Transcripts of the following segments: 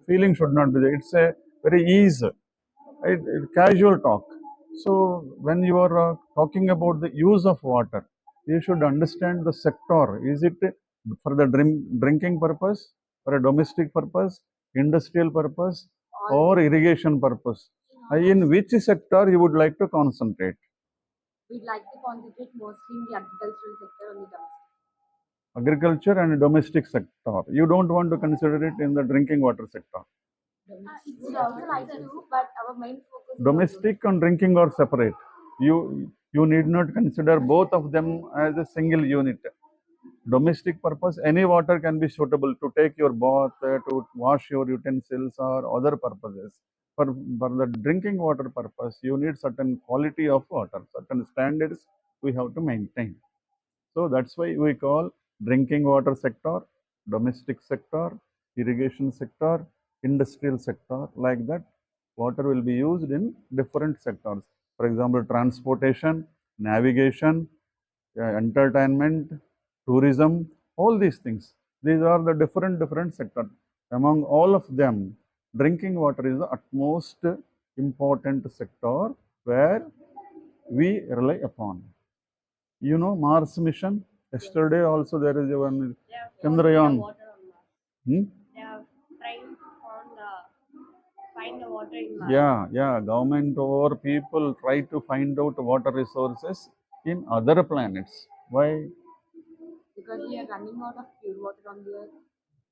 feeling should not be there. It's a very easy, right? Casual talk. So when you are talking about the use of water, you should understand the sector. Is it for the drinking purpose, for a domestic purpose, industrial purpose, or irrigation purpose? In which sector you would like to concentrate? We'd like to concentrate mostly in the agricultural sector and the domestic. Agriculture and domestic sector. You don't want to consider it in the drinking water sector. It would also like to, but our main focus is Domestic and drinking are separate. You need not consider both of them as a single unit. Domestic purpose, any water can be suitable to take your bath, to wash your utensils or other purposes. For the drinking water purpose, you need certain quality of water, certain standards we have to maintain. So that's why we call drinking water sector, domestic sector, irrigation sector, industrial sector. Like that, water will be used in different sectors. For example, transportation, navigation, entertainment, tourism, all these things. These are the different sectors. Among all of them, drinking water is the utmost important sector where we rely upon. You know Mars mission? Yesterday also there is one Chandrayaan. They are trying to find the water in Mars. Yeah. Government or people try to find out water resources in other planets. Why? because we are running out of pure water on the earth.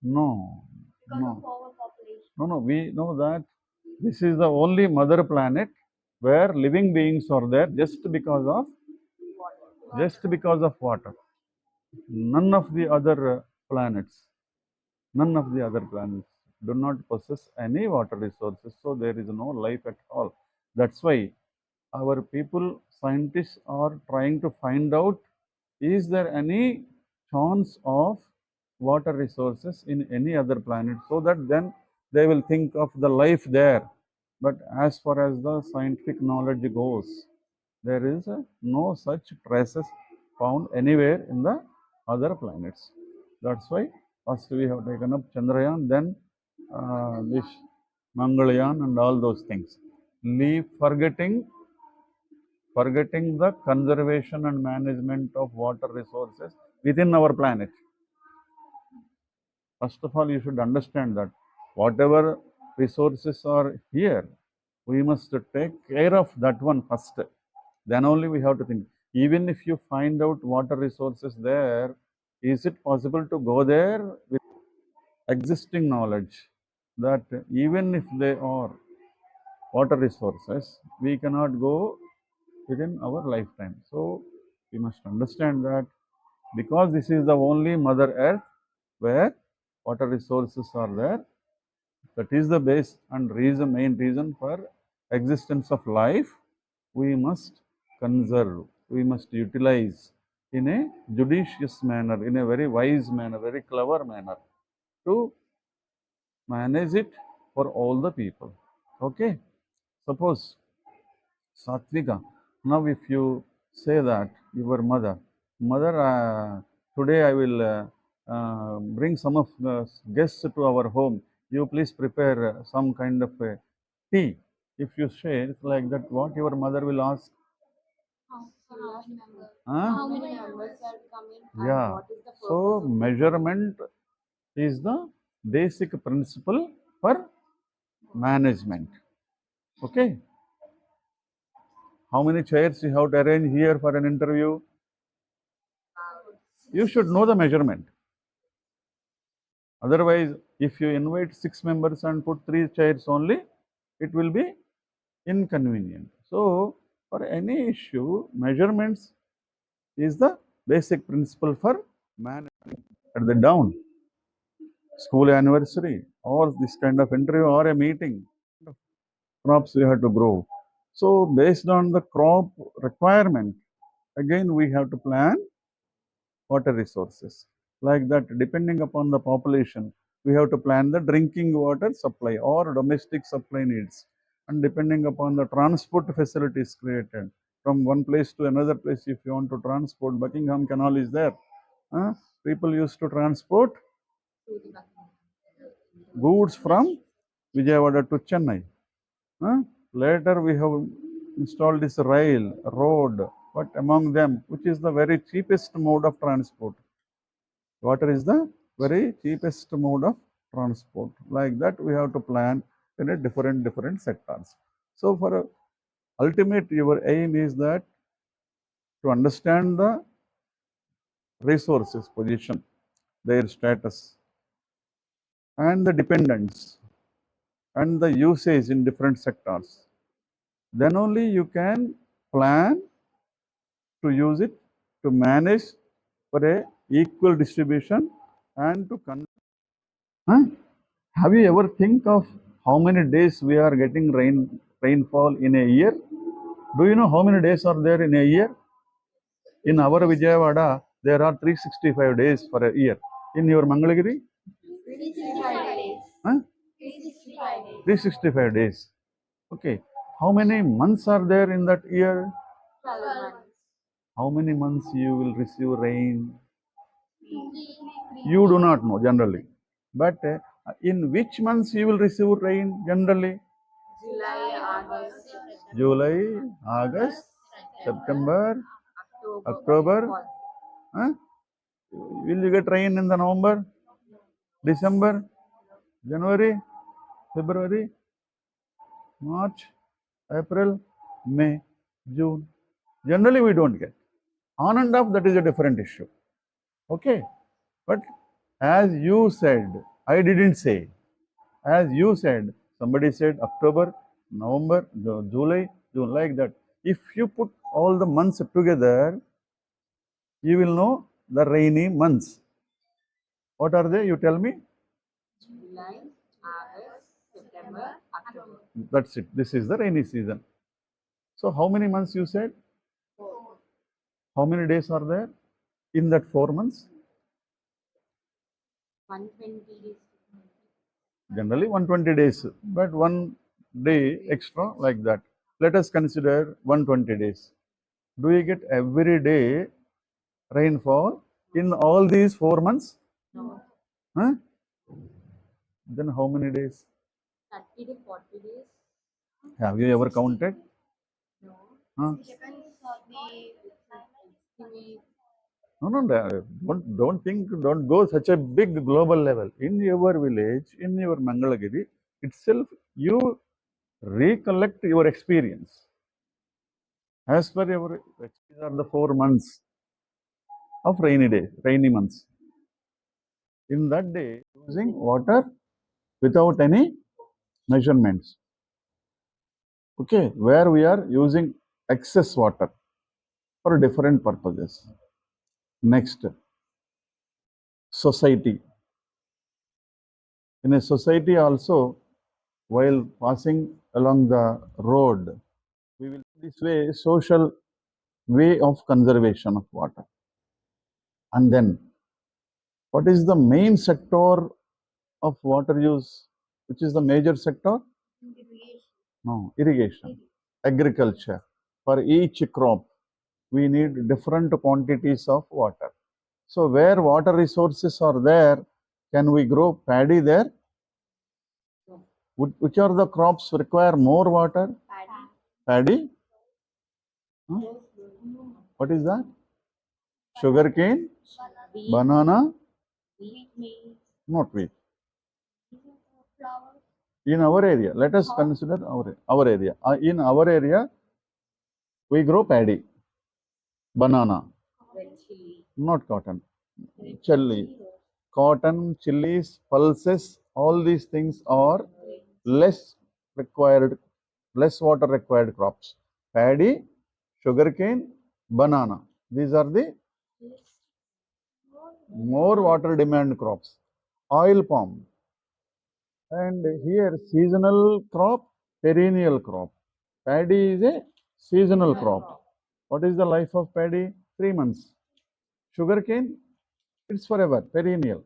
No. Because of overpopulation. No. We know that this is the only mother planet where living beings are there just because of water. None of the other planets do not possess any water resources, so there is no life at all. That's why our people, scientists, are trying to find out, is there any chance of water resources in any other planet, so that then they will think of the life there. But as far as the scientific knowledge goes, there is no such traces found anywhere in the other planets. That's why first we have taken up Chandrayaan, then this Mangalyaan and all those things. Forgetting the conservation and management of water resources within our planet. First of all, you should understand that whatever resources are here, we must take care of that one first. Then only we have to think. Even if you find out water resources there, is it possible to go there with existing knowledge that even if they are water resources, we cannot go within our lifetime? So we must understand that because this is the only Mother Earth where water resources are there, that is the base and main reason for existence of life. We must conserve, we must utilize in a judicious manner, in a very wise manner, very clever manner, to manage it for all the people. Okay? Suppose Satvika, now if you say that your mother, today I will bring some of the guests to our home. You please prepare some kind of a tea. If you say it's like that, what your mother will ask? How many members are coming? Yeah. What is the purpose So of measurement is the basic principle for management. Okay. How many chairs you have to arrange here for an interview? You should know the measurement. Otherwise, if you invite 6 members and put 3 chairs only, it will be inconvenient. So, for any issue, measurements is the basic principle for management. At the down, school anniversary or this kind of interview or a meeting, crops we have to grow. So, based on the crop requirement, again we have to plan water resources. Like that, depending upon the population, we have to plan the drinking water supply or domestic supply needs. And depending upon the transport facilities created from one place to another place, if you want to transport, Buckingham Canal is there. People used to transport goods from Vijayawada to Chennai. Huh? Later we have installed this rail, road, but among them, which is the very cheapest mode of transport? Water is the very cheapest mode of transport. Like that, we have to plan in a different sectors. So for a ultimate, your aim is that to understand the resources position, their status, and the dependence, and the usage in different sectors. Then only you can plan to use it to manage for a equal distribution and to Huh? Have you ever think of how many days we are getting rainfall in a year? Do you know how many days are there in a year? In our Vijayawada, there are 365 days for a year. In your Mangalagiri, 365 days. huh? 365 days. 365 days. Okay. How many months are there in that year? 12 months. How many months you will receive rain? 3. You do not know generally. But in which months you will receive rain generally? July, August, July, August, September, October. October. Huh? Will you get rain in the November, December, January, February, March, April, May, June? Generally, we don't get. On and off, that is a different issue. Okay. But as you said, I didn't say. As you said, somebody said October, November, July, June, like that. If you put all the months together, you will know the rainy months. What are they? You tell me. July, August, September, October. That's it. This is the rainy season. So how many months you said? 4. How many days are there in that 4 months? 120 days. Generally 120 days, but one day extra like that. Let us consider 120 days. Do you get every day rainfall in all these 4 months? No. Huh? Then how many days? 30 to 40 days. Have you ever counted? No. Huh? Depends on the Estimate. No, don't think, don't go such a big global level. In your village, in your Mangalagiri itself, you recollect your experience. As per your these are the 4 months of rainy months. In that day, using water without any measurements. Okay, where we are using excess water for different purposes. Next, society. In a society also, while passing along the road, we will this way social way of conservation of water. And then, what is the main sector of water use? Which is the major sector? No, irrigation, agriculture. For each crop, we need different quantities of water. So where water resources are there, can we grow paddy there? Which are the crops require more water? Paddy? Huh? What is that? Sugarcane? Wheat, Banana? wheat, Not wheat. flowers. In our area, let us consider our area. In our area, we grow paddy, banana, red chili, not cotton, chili. Cotton, chilies, pulses, all these things are less required, less water required crops. Paddy, sugarcane, banana. These are the more water demand crops. Oil palm. And here seasonal crop, perennial crop. Paddy is a seasonal crop. What is the life of paddy? 3 months. Sugarcane, it's forever, perennial.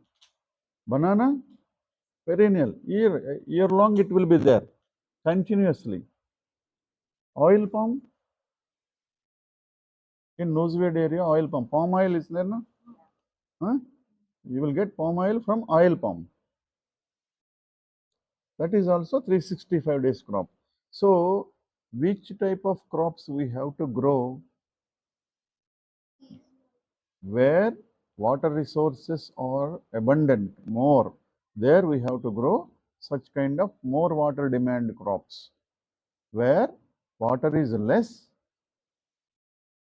Banana, perennial. Year long it will be there, continuously. Oil palm, in Newsweed area, oil palm oil is there, no? Huh? You will get palm oil from oil palm. That is also 365 days crop. So which type of crops we have to grow where water resources are abundant, more, there we have to grow such kind of more water demand crops. Where water is less,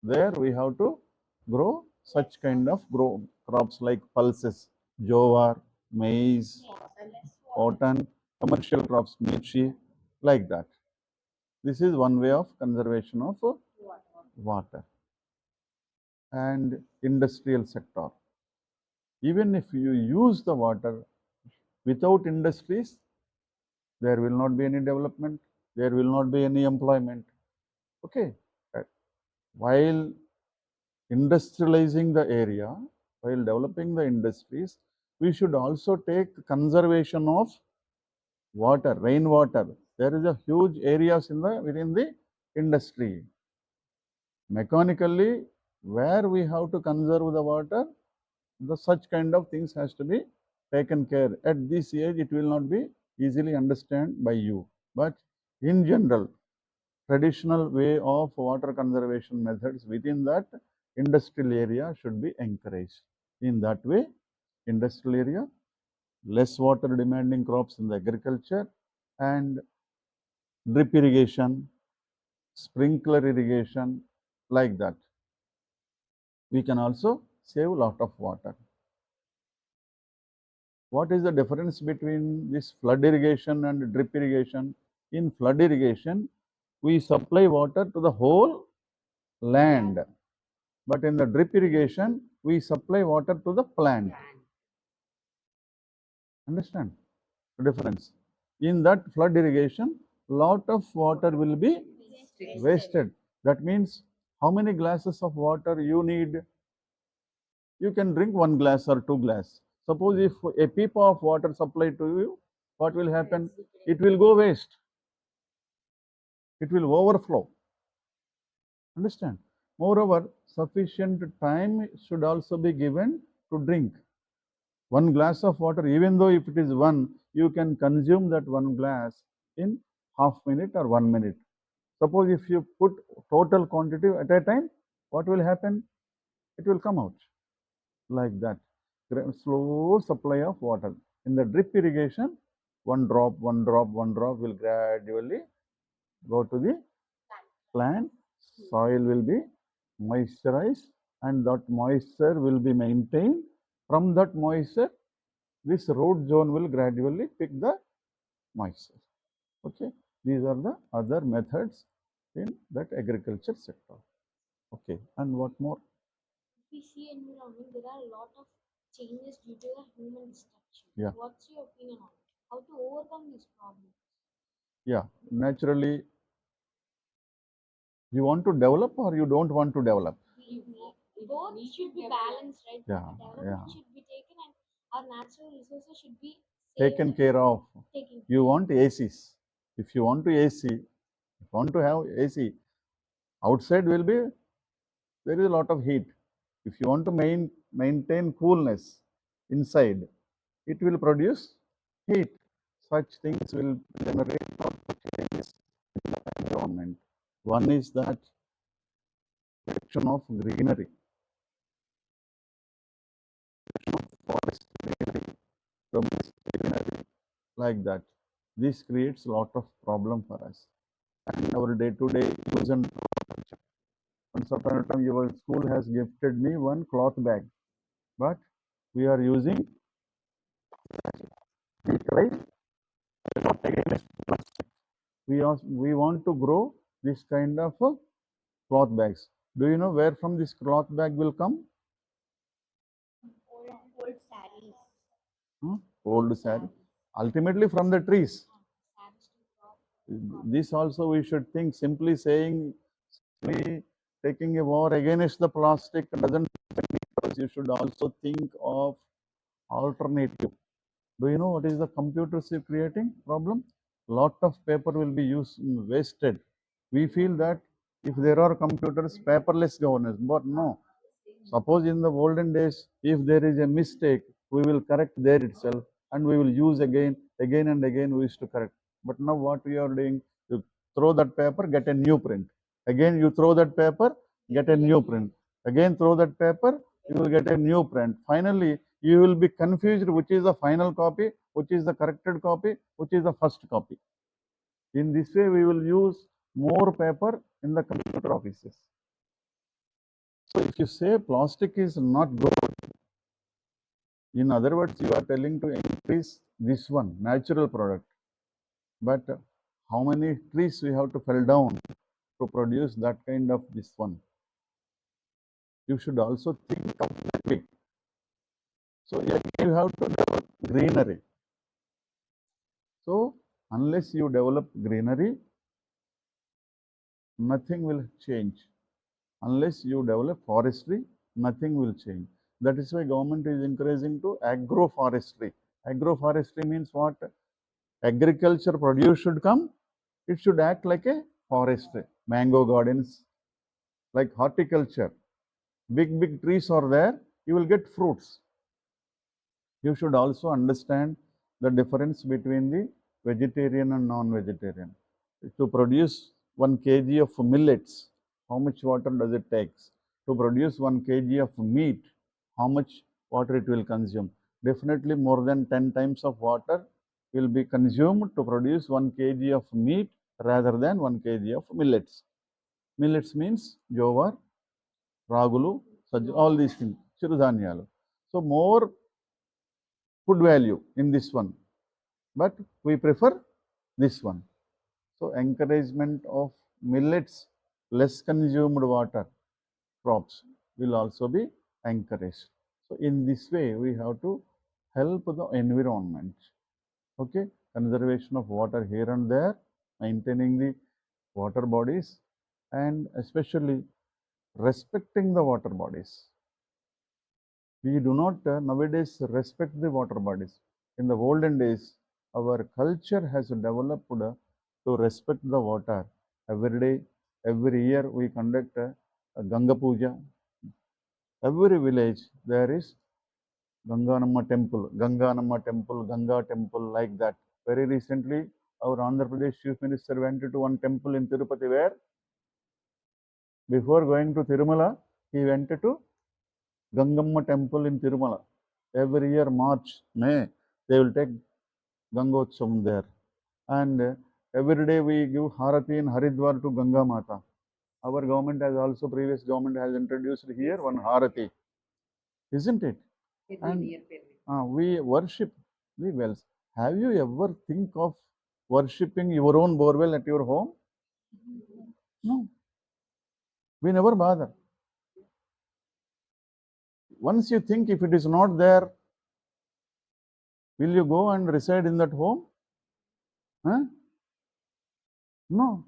there we have to grow such kind of crops like pulses, jowar, maize, cotton, commercial crops, mirchi, like that. This is one way of conservation of water. And industrial sector. Even if you use the water without industries, there will not be any development, there will not be any employment. Okay. While industrializing the area, while developing the industries, we should also take conservation of water, rainwater. There is a huge areas within the industry. Mechanically, where we have to conserve the water, the such kind of things has to be taken care. At this age, it will not be easily understand by you. But in general, traditional way of water conservation methods within that industrial area should be encouraged. In that way, industrial area, less water demanding crops in the agriculture, and drip irrigation, sprinkler irrigation, like that. We can also save a lot of water. What is the difference between this flood irrigation and drip irrigation? In flood irrigation, we supply water to the whole land. But in the drip irrigation, we supply water to the plant. Understand the difference? In that flood irrigation, lot of water will be wasted. That means how many glasses of water you need? You can drink 1 glass or 2 glass. Suppose if a peep of water supplied to you, what will happen? It will go waste. It will overflow. Understand? Moreover, sufficient time should also be given to drink. 1 glass of water, even though if it is 1, you can consume that 1 glass in half minute or 1 minute. Suppose if you put total quantity at a time, what will happen? It will come out like that. Slow supply of water. In the drip irrigation, 1 drop, 1 drop, 1 drop will gradually go to the plant. Soil will be moisturized and that moisture will be maintained. From that moisture, this root zone will gradually pick the moisture. Okay, these are the other methods in that agriculture sector. Okay, and what more? We see environment, there are a lot of changes due to the human destruction. Yeah. What's your opinion on it? How to overcome this problem? Yeah, naturally, you want to develop or you don't want to develop? Both should be balanced, right? Yeah, Development yeah. should be taken and our natural resources should be Taken saved care of. and taken. You want ACs. If you want to AC, if you want to have AC, outside will be, there is a lot of heat. If you want to maintain coolness inside, it will produce heat. Such things will generate lot of changes in the environment. One is that protection of greenery, forest greenery, domestic greenery, like that. This creates a lot of problem for us and our day-to-day use and throw. Once upon a time, your school has gifted me 1 cloth bag, but we are using, we try not against plastic. We want to grow this kind of cloth bags. Do you know where from this cloth bag will come? Old sarees. Old sari. Ultimately from the trees. This also we should think. Simply saying, simply taking a war against the plastic doesn't, because you should also think of alternative. Do you know what is the computers creating problem? Lot of paper will be used, wasted. We feel that if there are computers, paperless governance, but no. Suppose in the olden days, if there is a mistake, we will correct there itself and we will use again again and again we used to correct. But now what we are doing, you throw that paper, get a new print. Again you throw that paper, get a new print. Again throw that paper, you will get a new print. Finally you will be confused which is the final copy, which is the corrected copy, which is the first copy. In this way we will use more paper in the computer offices. So if you say plastic is not good, in other words you are telling to increase this one natural product, but how many trees we have to fell down to produce that kind of this one? You should also think of that way. So you have to develop greenery. So unless you develop greenery, nothing will change. Unless you develop forestry, nothing will change. That is why government is encouraging to agroforestry. Agroforestry means what? Agriculture produce should come, it should act like a forest. Mango gardens, like horticulture. Big trees are there, you will get fruits. You should also understand the difference between the vegetarian and non-vegetarian. To produce 1 kg of millets, how much water does it take? To produce 1 kg of meat, how much water it will consume? Definitely more than 10 times of water will be consumed to produce 1 kg of meat rather than 1 kg of millets. Millets means jowar, ragulu, all these things, chirudhanyalu. So more food value in this one, but we prefer this one. So encouragement of millets, less consumed water crops will also be encouraged. So in this way we have to help the environment. Okay, conservation of water here and there, maintaining the water bodies, and especially respecting the water bodies. We do not nowadays respect the water bodies. In the olden days, our culture has developed to respect the water. Every day, every year we conduct a Ganga Puja. Every village there is Ganganamma temple, Ganga temple, like that. Very recently, our Andhra Pradesh Chief Minister went to one temple in Tirupati where before going to Tirumala, he went to Gangamma temple in Tirumala. Every year, March, May, they will take Gangotsavam there. And every day we give Harati in Haridwar to Ganga Mata. Our government has also, previous government has introduced here one Harati. Isn't it? And we worship the wells. Have you ever think of worshipping your own borewell at your home? No. We never bother. Once you think if it is not there, will you go and reside in that home? Huh? No.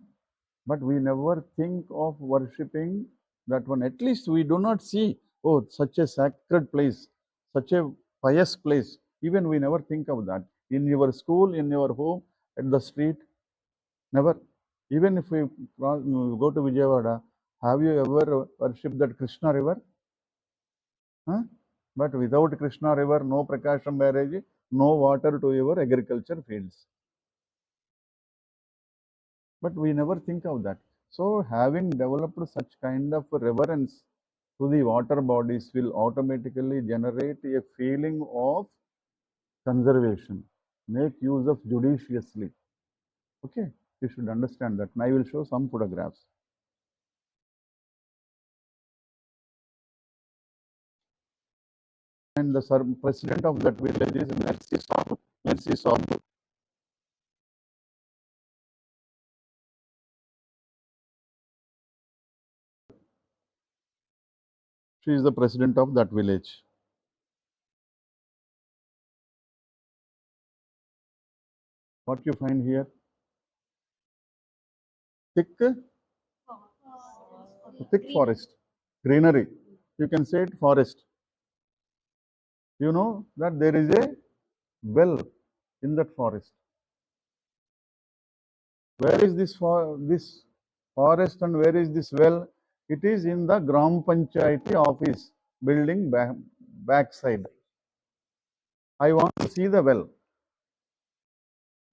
But we never think of worshipping that one. At least we do not see, oh, such a sacred place, such a pious place. Even we never think of that. In your school, in your home, at the street, never. Even if we go to Vijayawada, have you ever worshipped that Krishna river? Huh? But without Krishna river, no Prakasham barrage, no water to your agriculture fields. But we never think of that. So having developed such kind of reverence to the water bodies will automatically generate a feeling of conservation. Make use of judiciously. Okay, you should understand that. And I will show some photographs. And the president of that village is Mercy Sabu. Mercy Sabu. She is the president of that village. What you find here? Thick forest, greenery. You can say it forest. You know that there is a well in that forest. Where is this forest and where is this well? It is in the Gram Panchayati office building back side. I want to see the well.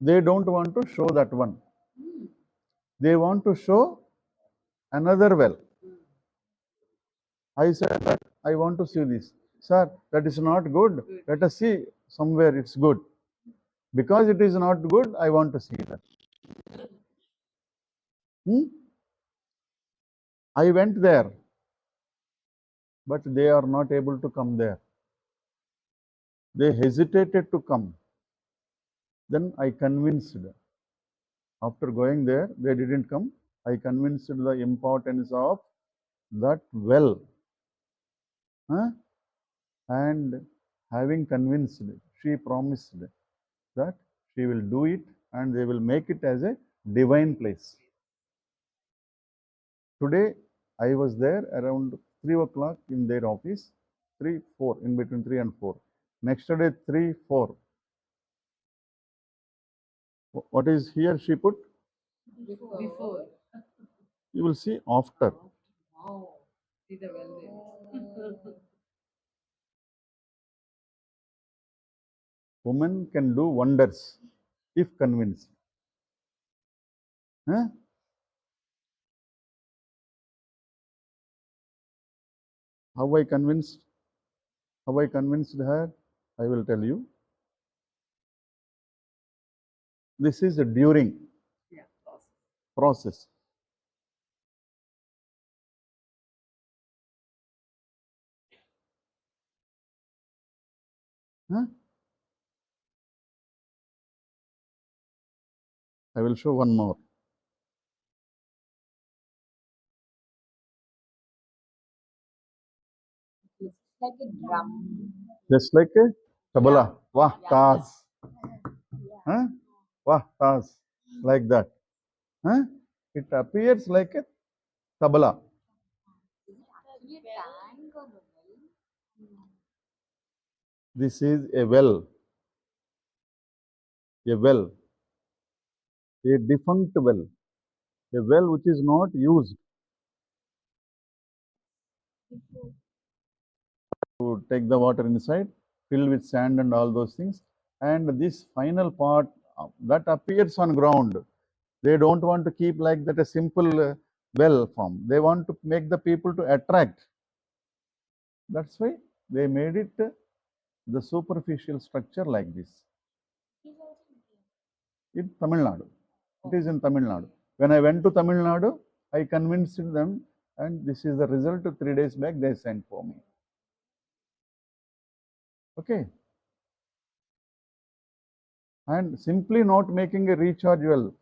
They don't want to show that one. They want to show another well. I said that I want to see this. Sir, that is not good. Let us see somewhere it's good. Because it is not good, I want to see that. I went there, but they are not able to come there. They hesitated to come. Then I convinced. After going there, they didn't come. I convinced the importance of that well. And having convinced, she promised that she will do it and they will make it as a divine place. Today, I was there around 3 o'clock in their office, 3, 4, in between 3 and 4. Next day, 3, 4. What is here she put? Before. You will see after. Wow. See the well there. Women can do wonders if convinced. Huh? How I convinced her? I will tell you. This is a during Yeah, process. Huh? I will show one more. Looks like a drum. Just like a tabla. Yeah. Wah, Yeah. tas. Huh? Wah, tas. Like that. Huh? It appears like a tabla. Actually, a tank or a well? This is a well. A well. A defunct well. A well which is not used. To take the water inside, fill with sand and all those things. And this final part that appears on ground, they don't want to keep like that a simple well form. They want to make the people to attract. That's why they made it the superficial structure like this. In Tamil Nadu. It is in Tamil Nadu. When I went to Tamil Nadu, I convinced them, and this is the result. 3 days back, they sent for me. Okay. And simply not making a recharge well,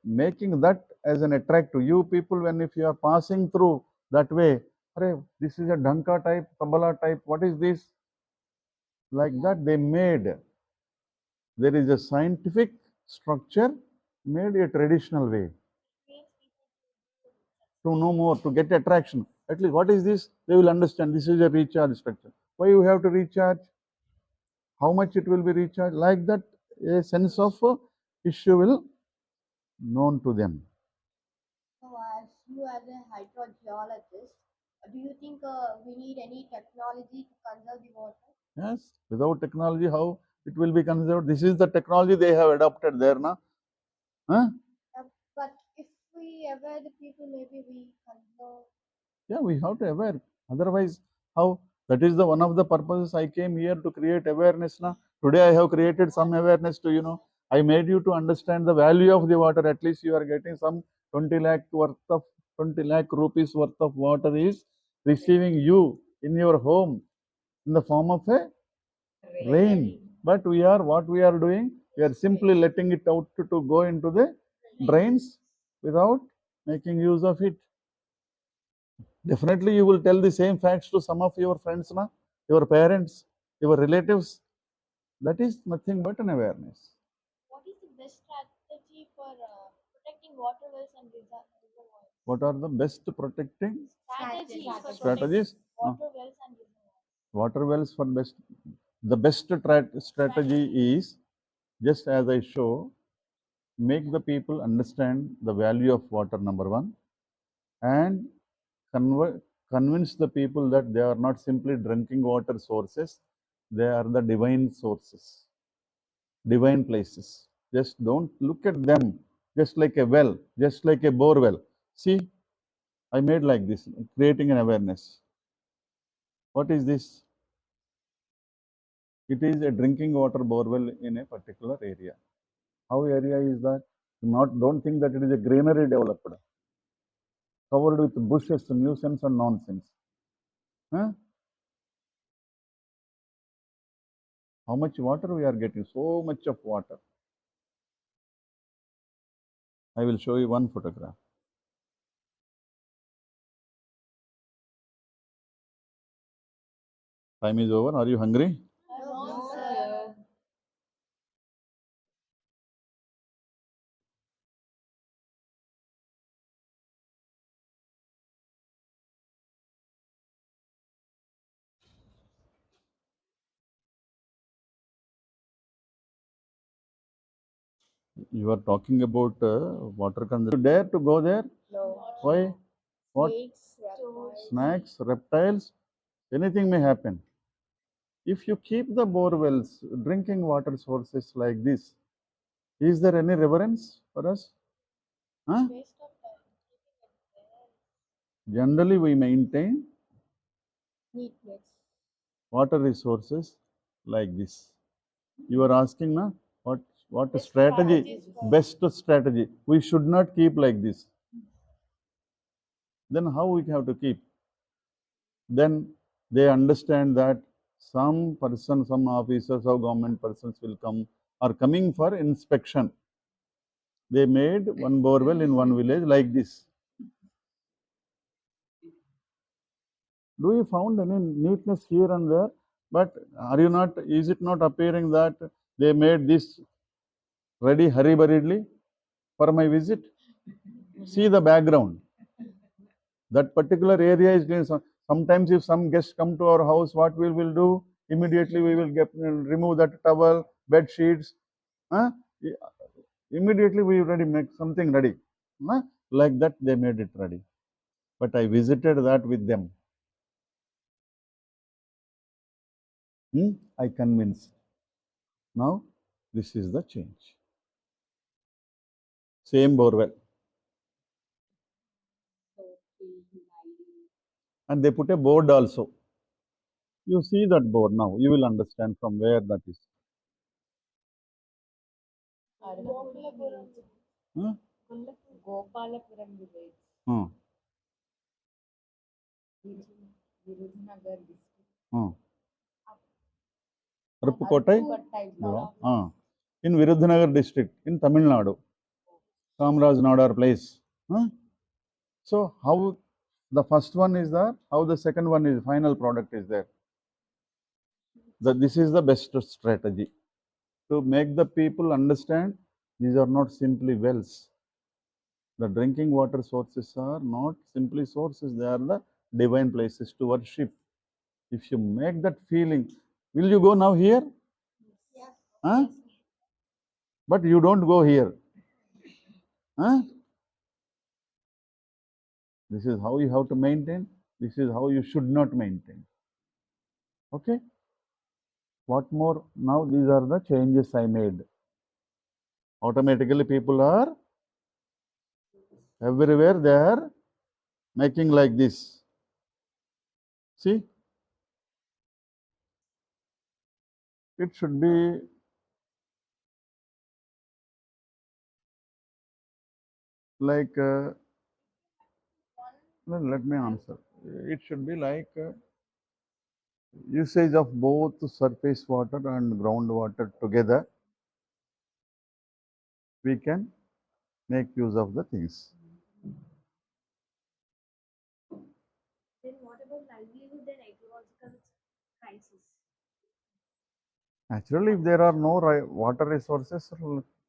making that as an attractive. You people, when if you are passing through that way, this is a dhanka type, tabala type, what is this? Like that they made. There is a scientific structure made a traditional way. To know more, to get attraction. At least, what is this? They will understand this is a recharge structure. Why you have to recharge? How much it will be recharged? Like that, a sense of issue will known to them. So, as you as a hydrogeologist, do you think we need any technology to conserve the water? Yes, without technology, how it will be conserved? This is the technology they have adopted there, na? Huh? But if we aware the people, maybe we conserve. Yeah, we have to aware. Otherwise, how? That is the one of the purposes I came here to create awareness. Na? Today I have created some awareness to, I made you to understand the value of the water. At least you are getting some 20 lakh rupees worth of water is receiving you in your home in the form of a rain. But what we are doing? We are simply letting it out to go into the drains without making use of it. Definitely you will tell the same facts to some of your friends, na? Your parents, your relatives. That is nothing but an awareness. What is the best strategy for protecting water wells and reservoirs? What are the best protecting Strategies for strategies? protecting water wells and reservoirs. Water wells for best. The best strategy is, just as I show, make the people understand the value of water, number one, and convince the people that they are not simply drinking water sources, they are the divine sources, divine places. Just don't look at them just like a well, just like a bore well. See, I made like this, creating an awareness. What is this? It is a drinking water borewell in a particular area. How area is that? Don't think that it is a greenery developed, covered with bushes, nuisance and nonsense. Huh? How much water we are getting? So much of water. I will show you one photograph. Time is over. Are you hungry? No, sir. You are talking about water consumption. You dare to go there? no. Why? What? Snakes, reptiles. Snakes, reptiles, anything may happen. If you keep the bore wells, drinking water sources like this, is there any reverence for us? Huh? Waste of time. Generally, we maintain Neatness. water resources like this. You are asking, na, what strategy? Best strategy. We should not keep like this. Then how we have to keep? Then they understand that some person, some officers or government persons will come, are coming for inspection. They made one borewell in one village like this. Do you found any neatness here and there? But are you not, is it not appearing that they made this ready hurriedly for my visit? See the background. That particular area is going, sometimes if some guests come to our house, what we will do? Immediately we will remove that towel, bed sheets. Huh? Immediately we already make something ready. Huh? Like that they made it ready. But I visited that with them. I convinced. Now this is the change. Same borewell. And they put a board also. You see that board now, you will understand from where that is. Huh? Gopalapuram village, Hmm. Virudhunagar district. Hmm. Arupukottai? In Virudhunagar district, in Tamil Nadu. Kamraj Nadar place. Huh? So how the first one is there, how the second one is, final product is there. This is the best strategy to make the people understand these are not simply wells. The drinking water sources are not simply sources, they are the divine places to worship. If you make that feeling, will you go now here? Yes. Huh? But you don't go here. Huh? This is how you have to maintain. This is how you should not maintain. Okay? What more? Now these are the changes I made. Automatically people are everywhere, they are making like this. See? It should be like, let me answer. It should be like usage of both surface water and groundwater together. We can make use of the things. Then what about livelihood and ecological crisis? Naturally, if there are no water resources,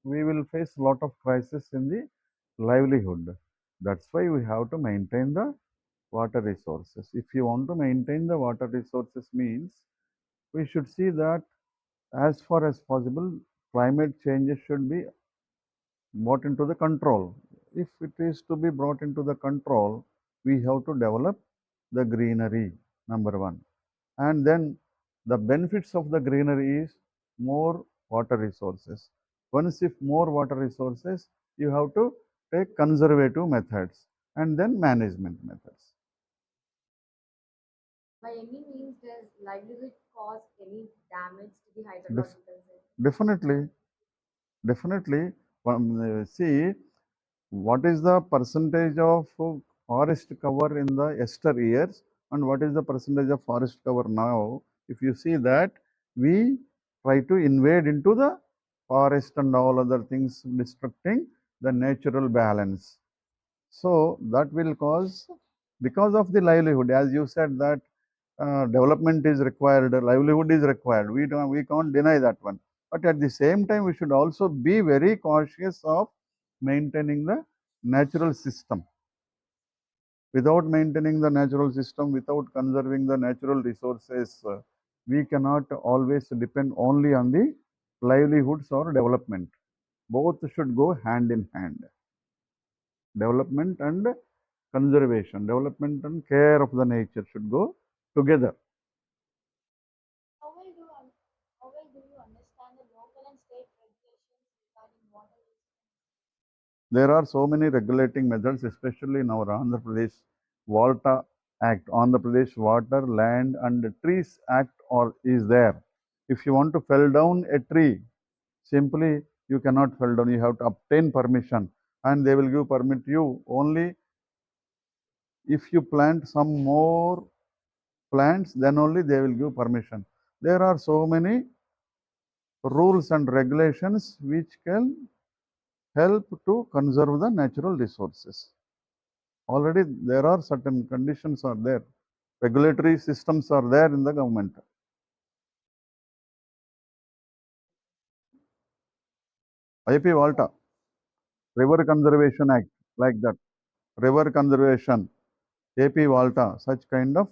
we will face a lot of crisis in the livelihood. That's why we have to maintain the water resources. If you want to maintain the water resources means we should see that as far as possible climate changes should be brought into the control. If it is to be brought into the control, we have to develop the greenery, number one. And then the benefits of the greenery is more water resources. Once if more water resources, you have to take conservative methods and then management methods. By any means, does livelihood cause any damage to the hydrological system? Definitely, definitely. See, what is the percentage of forest cover in the ester years and what is the percentage of forest cover now? If you see that, we try to invade into the forest and all other things, destructing the natural balance. So that will cause, because of the livelihood, as you said that development is required, livelihood is required. We can't deny that one. But at the same time, we should also be very cautious of maintaining the natural system. Without maintaining the natural system, without conserving the natural resources, we cannot always depend only on the livelihoods or development. Both should go hand in hand. Development and conservation, development and care of the nature should go together. How well do you, how well do you understand the local and state regulations regarding water use? There are so many regulating methods, especially in our Andhra Pradesh WALTA Act, Andhra Pradesh Water, Land and Trees Act or is there. If you want to fell down a tree, simply you cannot fell down, you have to obtain permission and they will give permit you only if you plant some more plants, then only they will give permission. There are so many rules and regulations which can help to conserve the natural resources. Already there are certain conditions are there. Regulatory systems are there in the government. IP Volta, River Conservation Act, like that. River Conservation, AP Volta, such kind of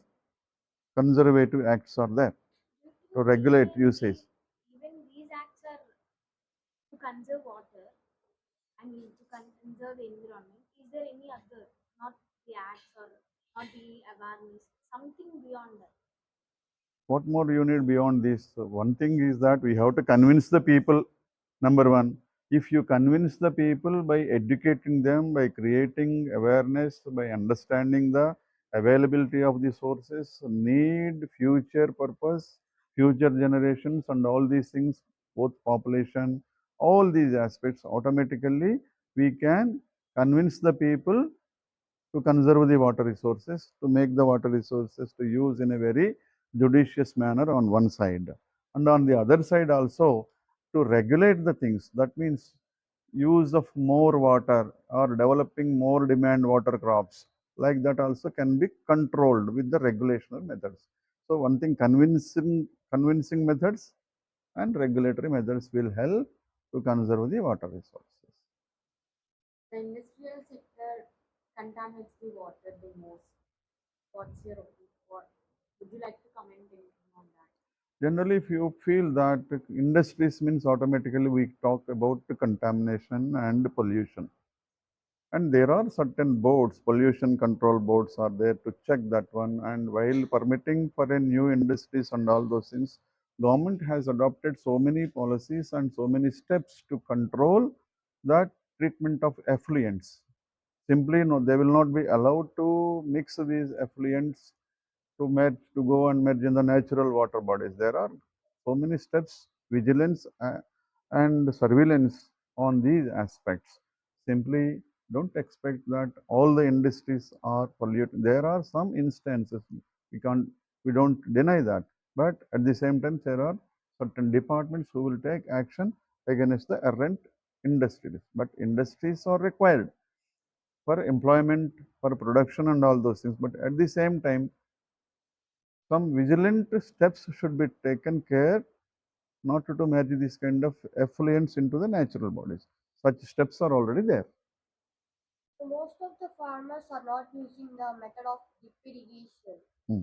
conservative acts are there Do you think to regulate even usage. even these acts are to conserve water? I mean, to conserve the environment. Is there any other, not the acts or not the awareness, something beyond that? What more you need beyond this? One thing is that we have to convince the people. Number one, if you convince the people by educating them, by creating awareness, by understanding the availability of the sources, need, future purpose, future generations, and all these things, both population, all these aspects, automatically we can convince the people to conserve the water resources, to make the water resources to use in a very judicious manner on one side. And on the other side also, to regulate the things. That means use of more water or developing more demand water crops. Like that also can be controlled with the regulational methods. So one thing, convincing methods and regulatory methods will help to conserve the water resources. The industrial sector contaminates the water the most. What's your opinion? What would you like to comment anything on that? Generally, if you feel that industries means automatically we talk about contamination and pollution. And there are certain boards, pollution control boards are there to check that one. And while permitting for a new industries and all those things, government has adopted so many policies and so many steps to control that treatment of effluents. Simply, no, they will not be allowed to mix these effluents to go and merge in the natural water bodies. There are so many steps, vigilance and surveillance on these aspects. Simply don't expect that all the industries are polluted. There are some instances we can't we don't deny that, but at the same time there are certain departments who will take action against the errant industries. But industries are required for employment, for production and all those things. But at the same time, some vigilant steps should be taken care not to merge this kind of effluents into the natural bodies. Such steps are already there. So most of the farmers are not using the method of drip irrigation. Hmm.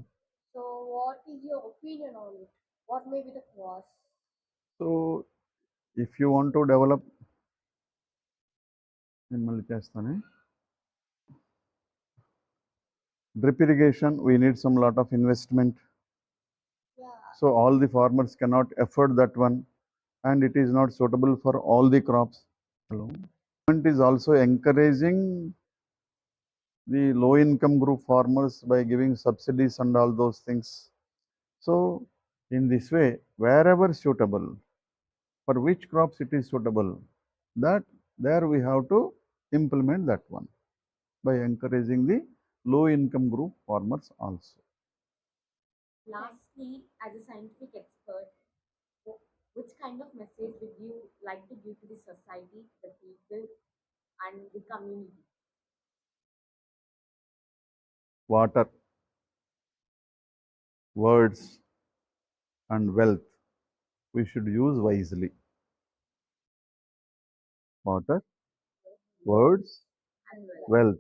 So what is your opinion on it? What may be the cause? So if you want to develop, నేను మళ్ళీ చేస్తానే. Drip irrigation, we need some lot of investment. Yeah. So all the farmers cannot afford that one. and it is not suitable for all the crops. Hello. Government is also encouraging the low income group farmers by giving subsidies and all those things. So in this way, wherever suitable, for which crops it is suitable, that there we have to implement that one by encouraging the low income group farmers also. Lastly, as a scientific expert, which kind of message would you like to give to the society, the people, and the community? Water, words, and wealth we should use wisely. Water, words, And well, wealth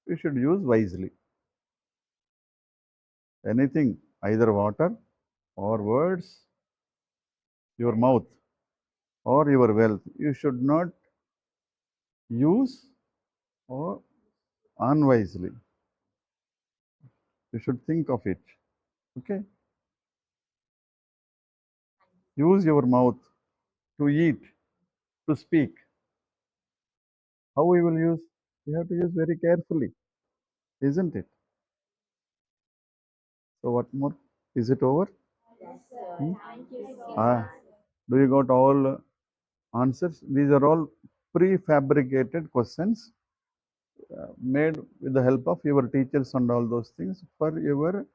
we should use wisely. Anything, either water or words, your mouth or your wealth, you should not use or unwisely. You should think of it. Okay? Use your mouth to eat, to speak. How we will use? We have to use very carefully, isn't it? So what more? Is it over? yes, Hmm? thank you so Ah, much. do you got all answers? These are all prefabricated questions made with the help of your teachers and all those things for your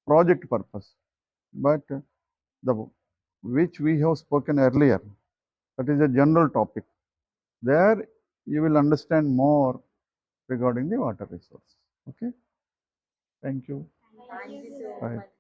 project purpose. But the which we have spoken earlier, that is a general topic. There you will understand more regarding the water resource. Okay? Thank you. Thank you so Bye. much.